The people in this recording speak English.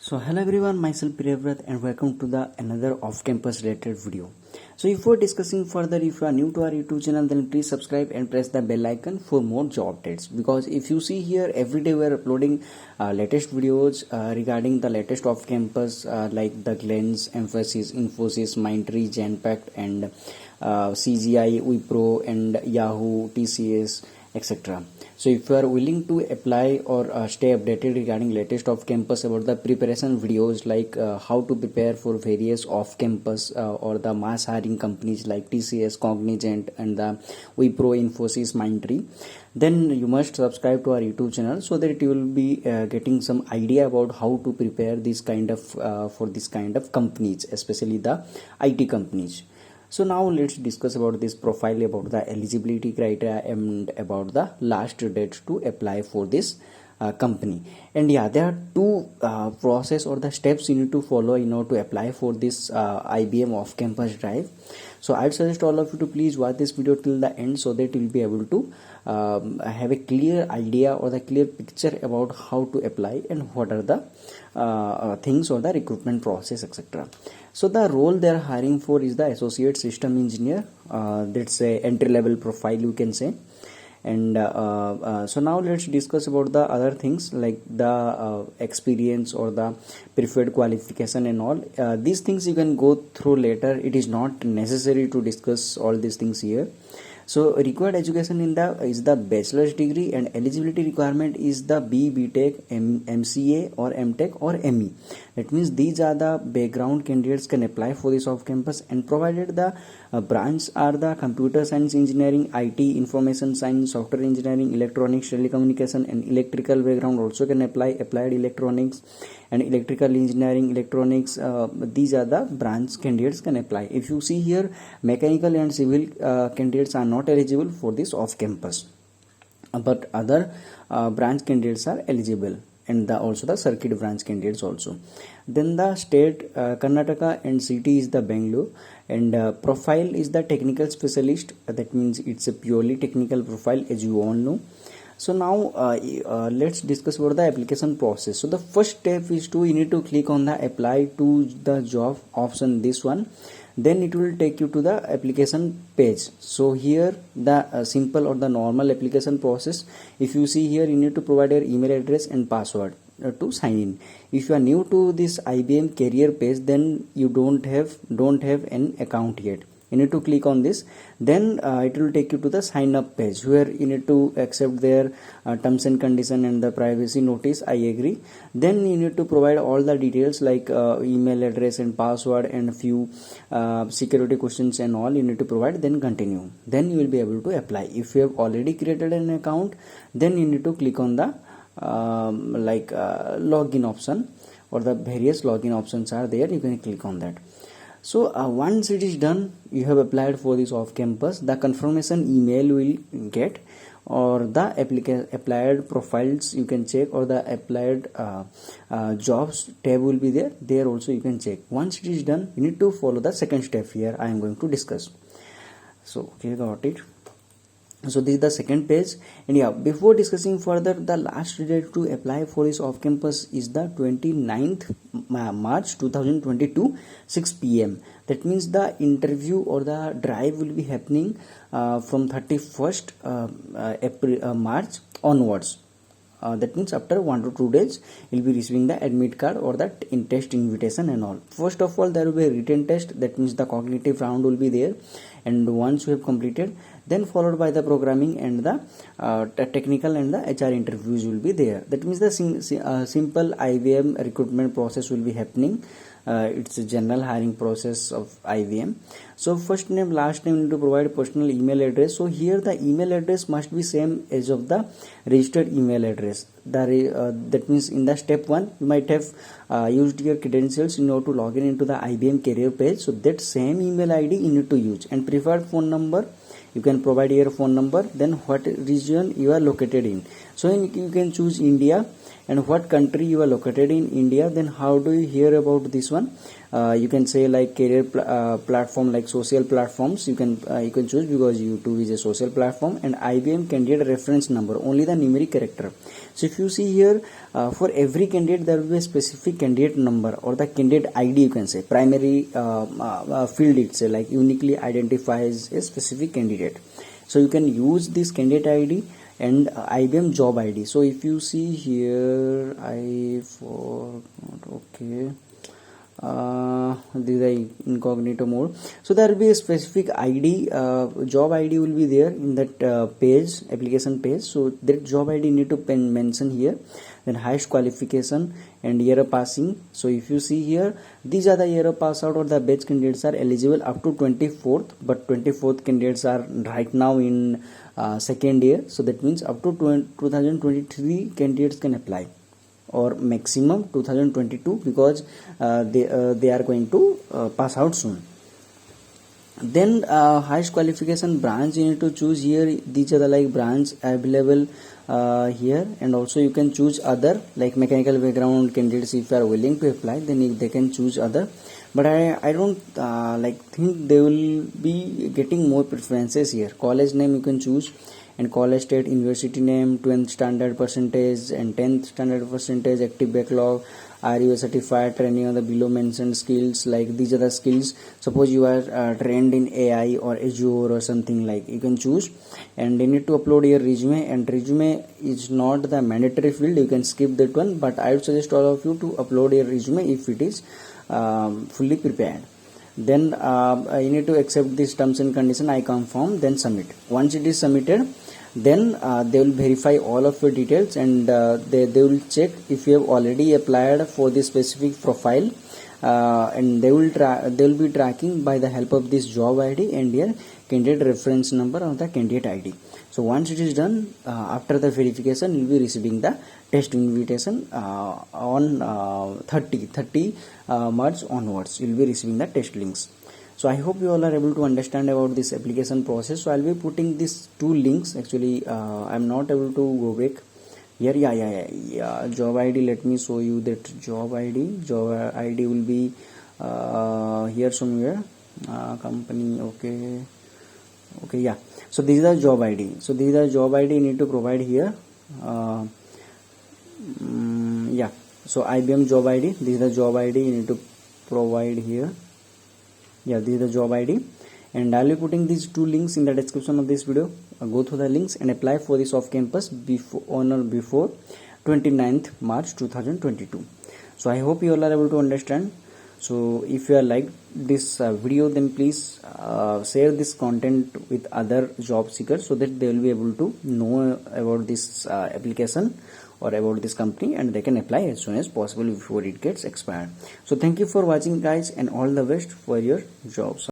So hello everyone, myself Priyavrat and welcome to the another off-campus related video. So before discussing further, if you are new to our YouTube channel, then please subscribe and press the bell icon for more job updates. Because if you see here, every day we are uploading latest videos regarding the latest off-campus like the Glens, Emphasis, Infosys, Mindtree, Genpact and CGI, Wipro and Yahoo, TCS, etc. So if you are willing to apply or stay updated regarding latest off campus about the preparation videos like how to prepare for various off campus or the mass hiring companies like TCS, Cognizant and the Wipro, Infosys, Mindtree, then you must subscribe to our YouTube channel so that you will be getting some idea about how to prepare this kind of for this kind of companies, especially the IT companies. So now let's discuss about this profile, about the eligibility criteria and about the last date to apply for this company. And yeah, there are two process or the steps you need to follow in order to apply for this IBM off-campus drive. So I'd suggest all of you to please watch this video till the end so that you'll be able to have a clear idea or the clear picture about how to apply and what are the things or the recruitment process, etc. So the role they are hiring for is the associate system engineer. That's a entry level profile you can say. And so now let's discuss about the other things like the experience or the preferred qualification and all. These things you can go through later. It is not necessary to discuss all these things here. So required education is the bachelor's degree, and eligibility requirement is the BTech, MCA or MTech or ME. That means these are the background candidates can apply for this off campus, and provided the branch are the computer science engineering, IT, information science, software engineering, electronics, telecommunication and electrical background also can apply. Applied electronics and electrical engineering, electronics, these are the branch candidates can apply. If you see here, mechanical and civil candidates are not eligible for this off campus, but other branch candidates are eligible, and also the circuit branch candidates also. Then the state Karnataka and city is the Bangalore, and profile is the technical specialist. That means it's a purely technical profile, as you all know. So now let's discuss about the application process. So the first step is you need to click on the apply to the job option, this one. Then it will take you to the application page. So here the simple or the normal application process. If you see here, you need to provide your email address and password to sign in. If you are new to this IBM career page, then you don't have an account yet. You need to click on this. Then it will take you to the sign up page where you need to accept their terms and condition and the privacy notice. I agree. Then you need to provide all the details like email address and password and few security questions and all you need to provide. Then continue. Then you will be able to apply. If you have already created an account, then you need to click on the login option, or the various login options are there. You can click on that. So once it is done, you have applied for this off campus, the confirmation email will get, or the applied profiles you can check, or the applied jobs tab will be there. There also you can check. Once it is done, you need to follow the second step here I am going to discuss. So okay, got it. So this is the second page, and yeah, before discussing further, the last date to apply for this off campus is the 29th March 2022 6 p.m. That means the interview or the drive will be happening from 31st April March onwards. That means after 1 to 2 days you'll be receiving the admit card or that test invitation and all. First of all, there will be a written test. That means the cognitive round will be there, and once you have completed, then followed by the programming and the technical and the HR interviews will be there. That means the simple IBM recruitment process will be happening. It's a general hiring process of IBM. So first name, last name, you need to provide personal email address. So here the email address must be same as of the registered email address. That means in the step 1 you might have used your credentials in order to log in into the IBM career page. So that same email ID you need to use, and preferred phone number you can provide your phone number, then what region you are located in. So you can choose India and what country you are located in India. Then how do you hear about this one? You can say like career platform, like social platforms. You can choose, because YouTube is a social platform. And IBM candidate reference number, only the numeric character. So if you see here, for every candidate there will be a specific candidate number, or the candidate ID, you can say primary field, it's like uniquely identifies a specific candidate. So you can use this candidate ID and IBM job ID. So if you see here, I forgot, okay, this is incognito mode. So there will be a specific ID, job ID will be there in that page, application page. So that job ID need to mention here. Then highest qualification and year of passing. So if you see here, these are the year of pass out, or the batch candidates are eligible up to 24th, but 24th candidates are right now in second year. So that means up to 2023 candidates can apply, or maximum 2022, because they are going to pass out soon. Then highest qualification branch you need to choose here. These are the like branch available here. And also you can choose other, like mechanical background candidates, if you are willing to apply, then they can choose other. But I don't like think they will be getting more preferences here. College name you can choose, and college state, university name, 12th standard percentage and 10th standard percentage, active backlog, are you certified, training on the below mentioned skills. Like these are the skills. Suppose you are trained in AI or Azure or something, like you can choose. And you need to upload your resume, and resume is not the mandatory field, you can skip that one, but I would suggest all of you to upload your resume if it is fully prepared. Then you need to accept these terms and condition, I confirm, then submit. Once it is submitted, then they will verify all of your details, and they will check if you have already applied for this specific profile, and they will be tracking by the help of this job ID and your candidate reference number or the candidate ID. So once it is done, after the verification, you will be receiving the test invitation on 30 March onwards. You will be receiving the test links. So I hope you all are able to understand about this application process. So I'll be putting these two links. Actually, I'm not able to go back here. Yeah. Job ID. Let me show you that job ID. Job ID will be here somewhere. Company. Okay. Yeah. So this is the job ID. So this is the job ID you need to provide here. Yeah. So IBM job ID. This is the job ID you need to provide here. Yeah, this is the job ID, and I'll be putting these two links in the description of this video. Go through the links and apply for this off campus on or before 29th March 2022. So I hope you all are able to understand. So if you are like this video, then please share this content with other job seekers, so that they will be able to know about this application or about this company, and they can apply as soon as possible before it gets expired. So thank you for watching, guys, and all the best for your jobs.